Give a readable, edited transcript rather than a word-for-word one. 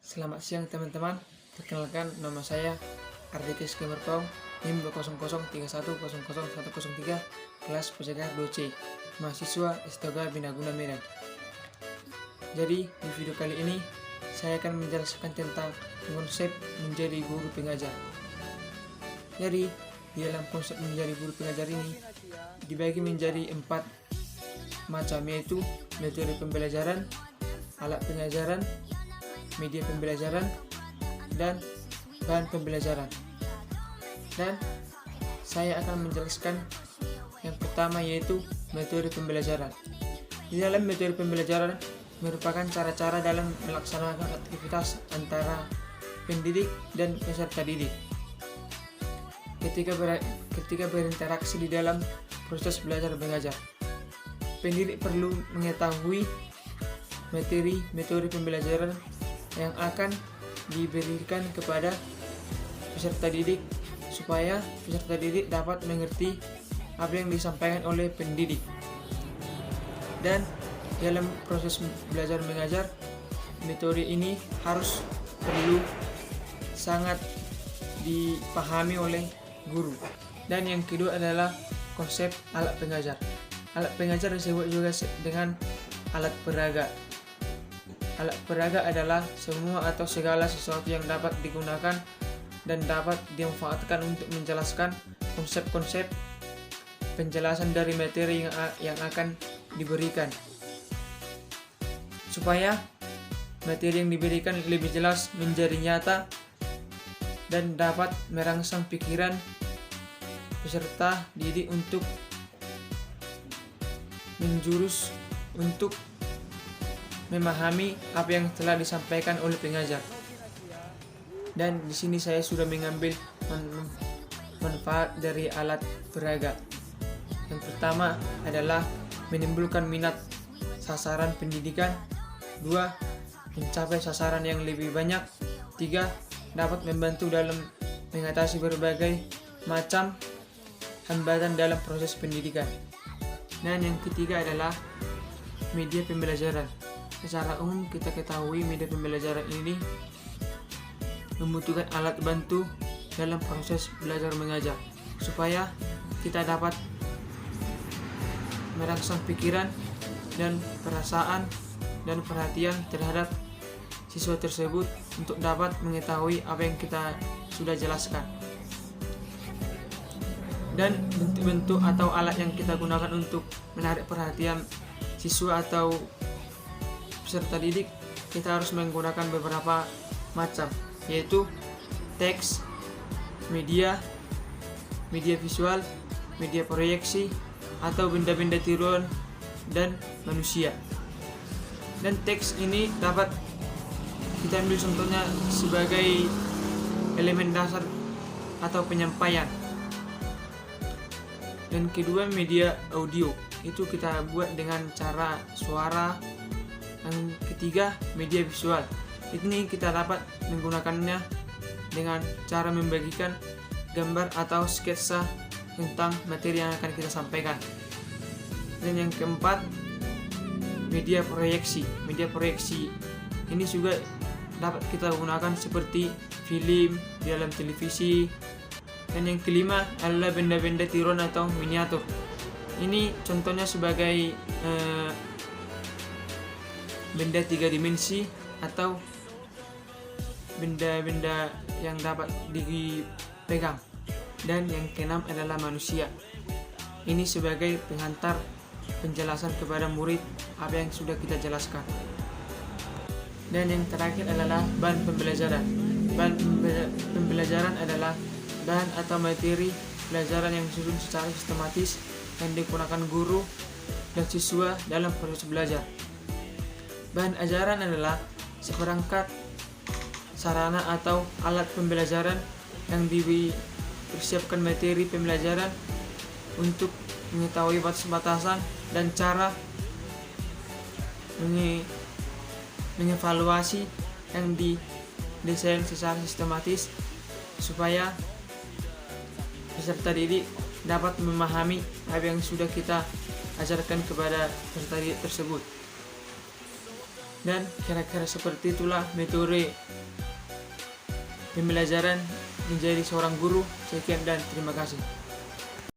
Selamat siang teman-teman, perkenalkan nama saya Ardikis Kemertong, NIM 20031000103, kelas penjaga 2C, mahasiswa Istoga Binaguna Medan. Jadi di video kali ini saya akan menjelaskan tentang konsep menjadi guru pengajar. Jadi di dalam konsep menjadi guru pengajar ini dibagi menjadi 4 macam, yaitu metode pembelajaran, alat pengajaran, media pembelajaran, dan bahan pembelajaran. Dan saya akan menjelaskan yang pertama, yaitu metode pembelajaran. Di dalam metode pembelajaran merupakan cara-cara dalam melaksanakan aktivitas antara pendidik dan peserta didik ketika berinteraksi di dalam proses belajar mengajar. Pendidik perlu mengetahui materi metode pembelajaran yang akan diberikan kepada peserta didik supaya peserta didik dapat mengerti apa yang disampaikan oleh pendidik. Dan dalam proses belajar mengajar, metode ini harus perlu sangat dipahami oleh guru. Dan yang kedua adalah konsep alat pengajar. Alat pengajar disebut juga dengan alat peraga. Alat peraga adalah semua atau segala sesuatu yang dapat digunakan dan dapat dimanfaatkan untuk menjelaskan konsep-konsep penjelasan dari materi yang akan diberikan, supaya materi yang diberikan lebih jelas, menjadi nyata, dan dapat merangsang pikiran peserta didik untuk menjurus untuk memahami apa yang telah disampaikan oleh pengajar. Dan di sini saya sudah mengambil manfaat dari alat peraga. Yang pertama adalah menimbulkan minat sasaran pendidikan. 2. Mencapai sasaran yang lebih banyak. 3. Dapat membantu dalam mengatasi berbagai macam hambatan dalam proses pendidikan. Dan yang ketiga adalah media pembelajaran. Secara umum kita ketahui media pembelajaran ini membutuhkan alat bantu dalam proses belajar mengajar supaya kita dapat merangsang pikiran dan perasaan dan perhatian terhadap siswa tersebut untuk dapat mengetahui apa yang kita sudah jelaskan. Dan bentuk-bentuk atau alat yang kita gunakan untuk menarik perhatian siswa atau peserta didik, kita harus menggunakan beberapa macam, yaitu teks, media visual, media proyeksi, atau benda-benda tiruan, dan manusia. Dan teks ini dapat kita ambil contohnya sebagai elemen dasar atau penyampaian. Dan kedua, media audio, itu kita buat dengan cara suara. Yang ketiga, media visual, ini kita dapat menggunakannya dengan cara membagikan gambar atau sketsa tentang materi yang akan kita sampaikan. Dan yang keempat, media proyeksi. Media proyeksi ini juga dapat kita gunakan seperti film di dalam televisi. Dan yang kelima adalah benda-benda tiruan atau miniatur. Ini contohnya sebagai benda 3 dimensi atau benda-benda yang dapat dipegang. Dan yang keenam adalah manusia. Ini sebagai penghantar penjelasan kepada murid apa yang sudah kita jelaskan. Dan yang terakhir adalah bahan pembelajaran. Bahan pembelajaran adalah bahan atau materi pelajaran yang disusun secara sistematis yang digunakan guru dan siswa dalam proses belajar. Bahan ajaran adalah seperangkat sarana atau alat pembelajaran yang dipersiapkan materi pembelajaran untuk mengetahui batas-batasan dan cara mengevaluasi yang didesain secara sistematis supaya peserta didik dapat memahami apa yang sudah kita ajarkan kepada peserta didik tersebut. Dan kira-kira seperti itulah metode pembelajaran menjadi seorang guru. Sekian dan terima kasih.